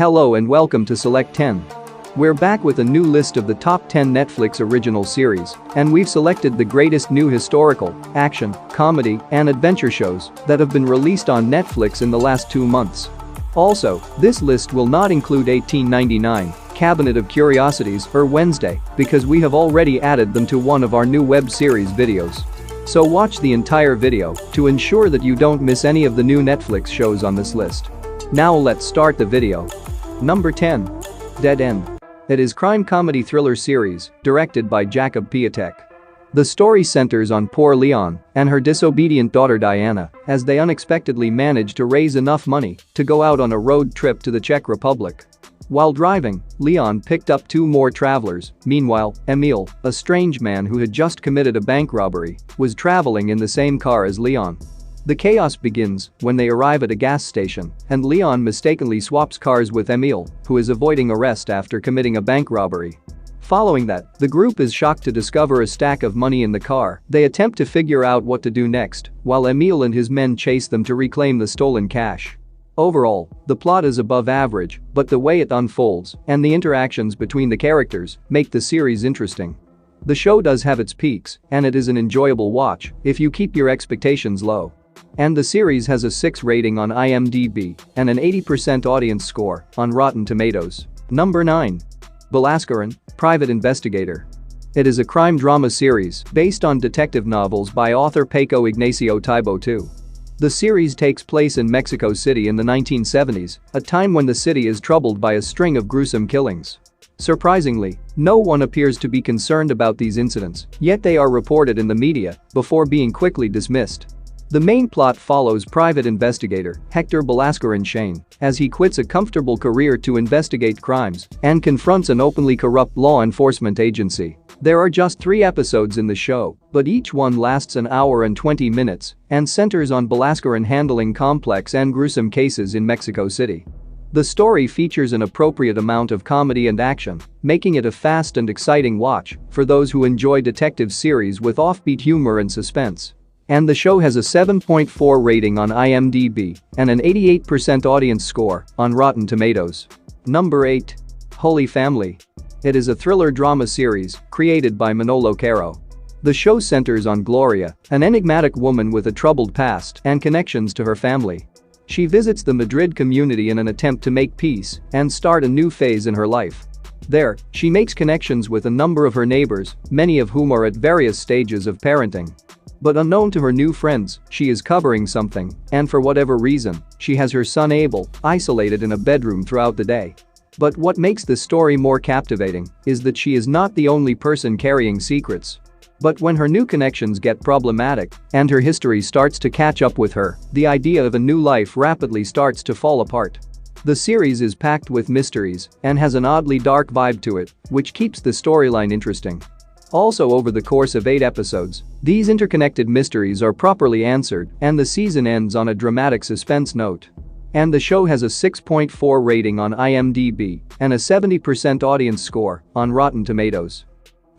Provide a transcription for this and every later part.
Hello and welcome to Select 10. We're back with a new list of the top 10 Netflix original series, and we've selected the greatest new historical, action, comedy, and adventure shows that have been released on Netflix in the last 2 months. Also, this list will not include 1899, Cabinet of Curiosities or Wednesday, because we have already added them to one of our new web series videos. So watch the entire video to ensure that you don't miss any of the new Netflix shows on this list. Now let's start the video. Number 10. Dead End. It is crime comedy thriller series directed by Jacob Piatek. The story centers on poor Leon and her disobedient daughter Diana as they unexpectedly manage to raise enough money to go out on a road trip to the Czech Republic. While driving, Leon picked up 2 more travelers. Meanwhile, Emil, a strange man who had just committed a bank robbery, was traveling in the same car as Leon. The chaos begins when they arrive at a gas station and Leon mistakenly swaps cars with Emil, who is avoiding arrest after committing a bank robbery. Following that, the group is shocked to discover a stack of money in the car. They attempt to figure out what to do next, while Emil and his men chase them to reclaim the stolen cash. Overall, the plot is above average, but the way it unfolds and the interactions between the characters make the series interesting. The show does have its peaks, and it is an enjoyable watch if you keep your expectations low. And the series has a 6 rating on IMDB and an 80% audience score on Rotten Tomatoes. Number 9. Balaskaran, Private Investigator. It is a crime drama series based on detective novels by author Paco Ignacio Taibo II. The series takes place in Mexico City in the 1970s, a time when the city is troubled by a string of gruesome killings. Surprisingly, no one appears to be concerned about these incidents, yet they are reported in the media before being quickly dismissed. The main plot follows private investigator Hector Balaskaran Shane as he quits a comfortable career to investigate crimes and confronts an openly corrupt law enforcement agency. There are just 3 episodes in the show, but each one lasts an hour and 20 minutes and centers on Balaskaran handling complex and gruesome cases in Mexico City. The story features an appropriate amount of comedy and action, making it a fast and exciting watch for those who enjoy detective series with offbeat humor and suspense. And the show has a 7.4 rating on IMDb and an 88% audience score on Rotten Tomatoes. Number 8. Holy Family. It is a thriller drama series created by Manolo Caro. The show centers on Gloria, an enigmatic woman with a troubled past and connections to her family. She visits the Madrid community in an attempt to make peace and start a new phase in her life. There, she makes connections with a number of her neighbors, many of whom are at various stages of parenting. But unknown to her new friends, she is covering something, and for whatever reason, she has her son Abel isolated in a bedroom throughout the day. But what makes this story more captivating is that she is not the only person carrying secrets. But when her new connections get problematic and her history starts to catch up with her, the idea of a new life rapidly starts to fall apart. The series is packed with mysteries and has an oddly dark vibe to it, which keeps the storyline interesting. Also, over the course of 8 episodes, these interconnected mysteries are properly answered and the season ends on a dramatic suspense note. And the show has a 6.4 rating on IMDb and a 70% audience score on Rotten Tomatoes.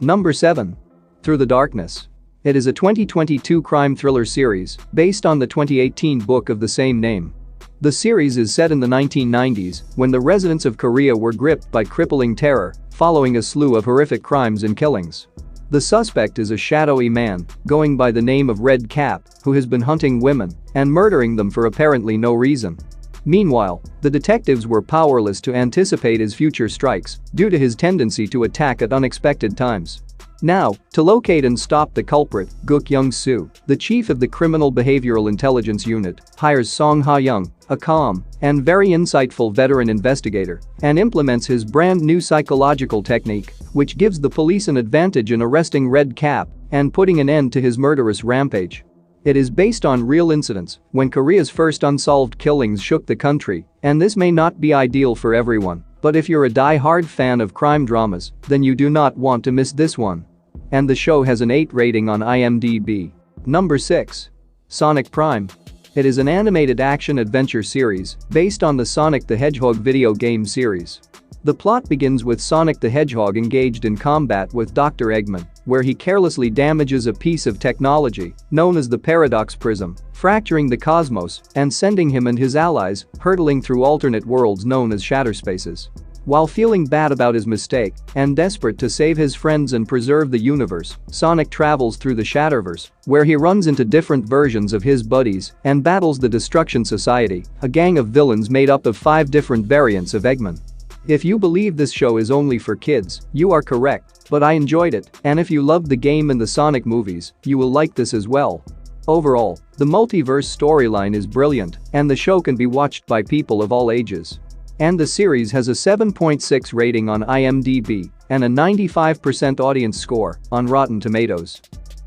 Number 7. Through the Darkness. It is a 2022 crime thriller series based on the 2018 book of the same name. The series is set in the 1990s when the residents of Korea were gripped by crippling terror following a slew of horrific crimes and killings. The suspect is a shadowy man going by the name of Red Cap who has been hunting women and murdering them for apparently no reason. Meanwhile, the detectives were powerless to anticipate his future strikes due to his tendency to attack at unexpected times. Now, to locate and stop the culprit, Gook Young-soo, the chief of the Criminal Behavioral Intelligence Unit, hires Song Ha-young, a calm and very insightful veteran investigator, and implements his brand-new psychological technique, which gives the police an advantage in arresting Red Cap and putting an end to his murderous rampage. It is based on real incidents when Korea's first unsolved killings shook the country, and this may not be ideal for everyone, but if you're a die-hard fan of crime dramas, then you do not want to miss this one. And the show has an 8 rating on IMDb. Number 6. Sonic Prime. It is an animated action-adventure series based on the Sonic the Hedgehog video game series. The plot begins with Sonic the Hedgehog engaged in combat with Dr. Eggman, where he carelessly damages a piece of technology known as the paradox prism, fracturing the cosmos and sending him and his allies hurtling through alternate worlds known as shatterspaces. While feeling bad about his mistake and desperate to save his friends and preserve the universe, Sonic travels through the Shatterverse, where he runs into different versions of his buddies and battles the Destruction Society, a gang of villains made up of 5 different variants of Eggman. If you believe this show is only for kids, you are correct, but I enjoyed it, and if you loved the game and the Sonic movies, you will like this as well. Overall, the multiverse storyline is brilliant, and the show can be watched by people of all ages. And the series has a 7.6 rating on IMDB and a 95% audience score on Rotten Tomatoes.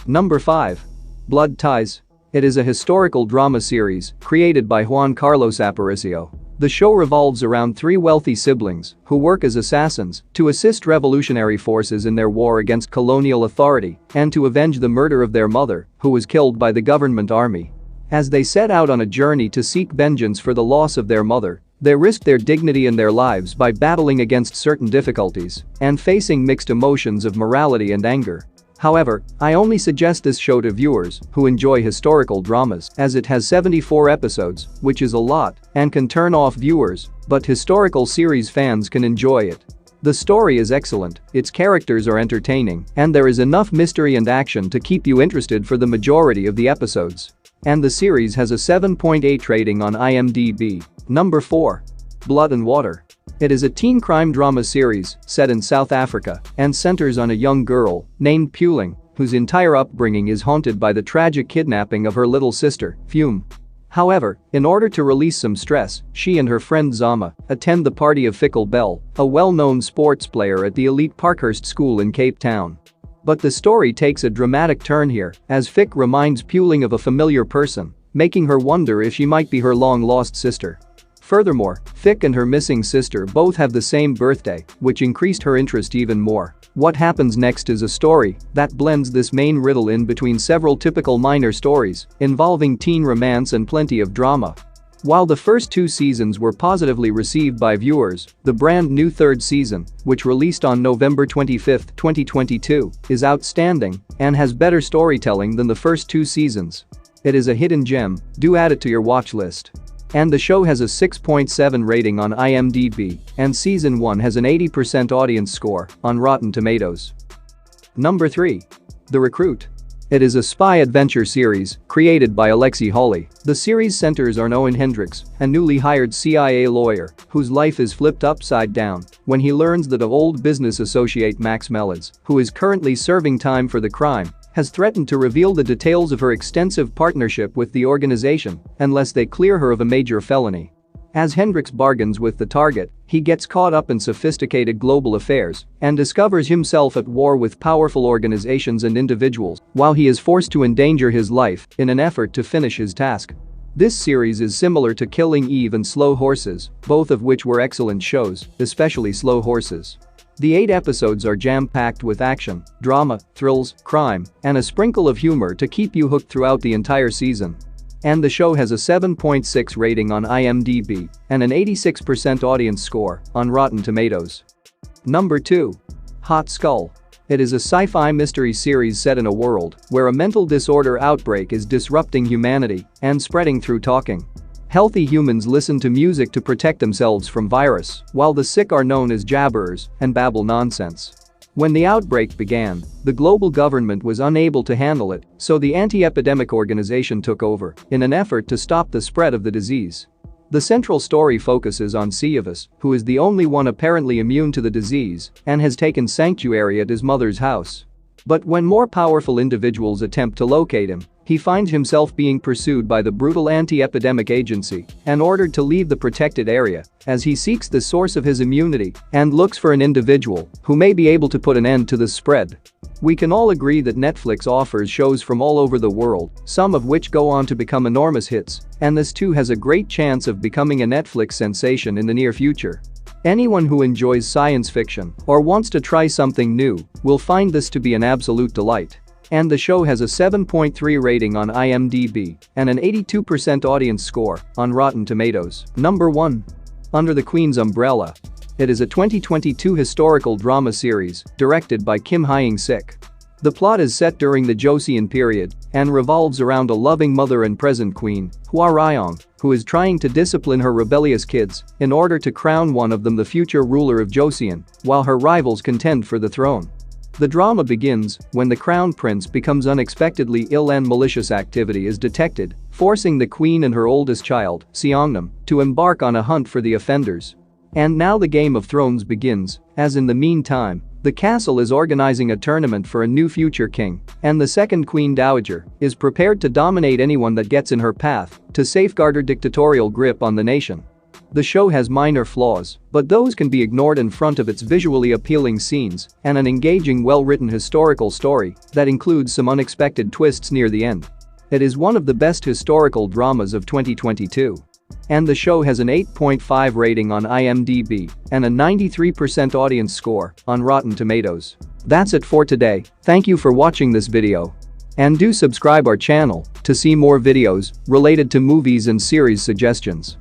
Number 5. Blood Ties. It is a historical drama series created by Juan Carlos Aparicio. The show revolves around 3 wealthy siblings who work as assassins to assist revolutionary forces in their war against colonial authority and to avenge the murder of their mother, who was killed by the government army. As they set out on a journey to seek vengeance for the loss of their mother, they risk their dignity and their lives by battling against certain difficulties and facing mixed emotions of morality and anger. However, I only suggest this show to viewers who enjoy historical dramas, as it has 74 episodes, which is a lot, and can turn off viewers, but historical series fans can enjoy it. The story is excellent, its characters are entertaining, and there is enough mystery and action to keep you interested for the majority of the episodes. And the series has a 7.8 rating on IMDb. Number 4. Blood and Water. It is a teen crime drama series set in South Africa and centers on a young girl named Puling, whose entire upbringing is haunted by the tragic kidnapping of her little sister, Fume. However, in order to release some stress, she and her friend Zama attend the party of Fickle Bell, a well-known sports player at the elite Parkhurst School in Cape Town. But the story takes a dramatic turn here, as Fick reminds Puling of a familiar person, making her wonder if she might be her long-lost sister. Furthermore, Fick and her missing sister both have the same birthday, which increased her interest even more. What happens next is a story that blends this main riddle in between several typical minor stories involving teen romance and plenty of drama. While the first 2 seasons were positively received by viewers, the brand new 3rd season, which released on November 25, 2022, is outstanding and has better storytelling than the first 2 seasons. It is a hidden gem, do add it to your watch list. And the show has a 6.7 rating on IMDb, and season 1 has an 80% audience score on Rotten Tomatoes. Number 3. The Recruit. It is a spy adventure series created by Alexi Hawley. The series centers on Owen Hendricks, a newly hired CIA lawyer whose life is flipped upside down when he learns that an old business associate, Max Mellids, who is currently serving time for the crime, has threatened to reveal the details of her extensive partnership with the organization unless they clear her of a major felony. As Hendricks bargains with the target, he gets caught up in sophisticated global affairs and discovers himself at war with powerful organizations and individuals while he is forced to endanger his life in an effort to finish his task. This series is similar to Killing Eve and Slow Horses, both of which were excellent shows, especially Slow Horses. The 8 episodes are jam-packed with action, drama, thrills, crime, and a sprinkle of humor to keep you hooked throughout the entire season. And the show has a 7.6 rating on IMDb and an 86% audience score on Rotten Tomatoes. Number 2. Hot Skull. It is a sci-fi mystery series set in a world where a mental disorder outbreak is disrupting humanity and spreading through talking. Healthy humans listen to music to protect themselves from virus, while the sick are known as jabberers and babble nonsense. When the outbreak began, the global government was unable to handle it, so the anti-epidemic organization took over in an effort to stop the spread of the disease. The central story focuses on Siavus, who is the only one apparently immune to the disease and has taken sanctuary at his mother's house. But when more powerful individuals attempt to locate him, he finds himself being pursued by the brutal anti-epidemic agency and ordered to leave the protected area as he seeks the source of his immunity and looks for an individual who may be able to put an end to the spread. We can all agree that Netflix offers shows from all over the world, some of which go on to become enormous hits, and this too has a great chance of becoming a Netflix sensation in the near future. Anyone who enjoys science fiction or wants to try something new will find this to be an absolute delight. And the show has a 7.3 rating on IMDb and an 82% audience score on Rotten Tomatoes. Number 1. Under the Queen's Umbrella. It is a 2022 historical drama series directed by Kim Hying-sik. The plot is set during the Joseon period and revolves around a loving mother and present queen, Hua Ryong, who is trying to discipline her rebellious kids in order to crown one of them the future ruler of Joseon, while her rivals contend for the throne. The drama begins when the crown prince becomes unexpectedly ill and malicious activity is detected, forcing the queen and her oldest child, Seongnam, to embark on a hunt for the offenders. And now the Game of Thrones begins, as in the meantime, the castle is organizing a tournament for a new future king, and the second Queen Dowager is prepared to dominate anyone that gets in her path to safeguard her dictatorial grip on the nation. The show has minor flaws, but those can be ignored in front of its visually appealing scenes and an engaging, well-written historical story that includes some unexpected twists near the end. It is one of the best historical dramas of 2022. And the show has an 8.5 rating on IMDB and a 93% audience score on Rotten Tomatoes. That's it for today. Thank you for watching this video. And do subscribe our channel to see more videos related to movies and series suggestions.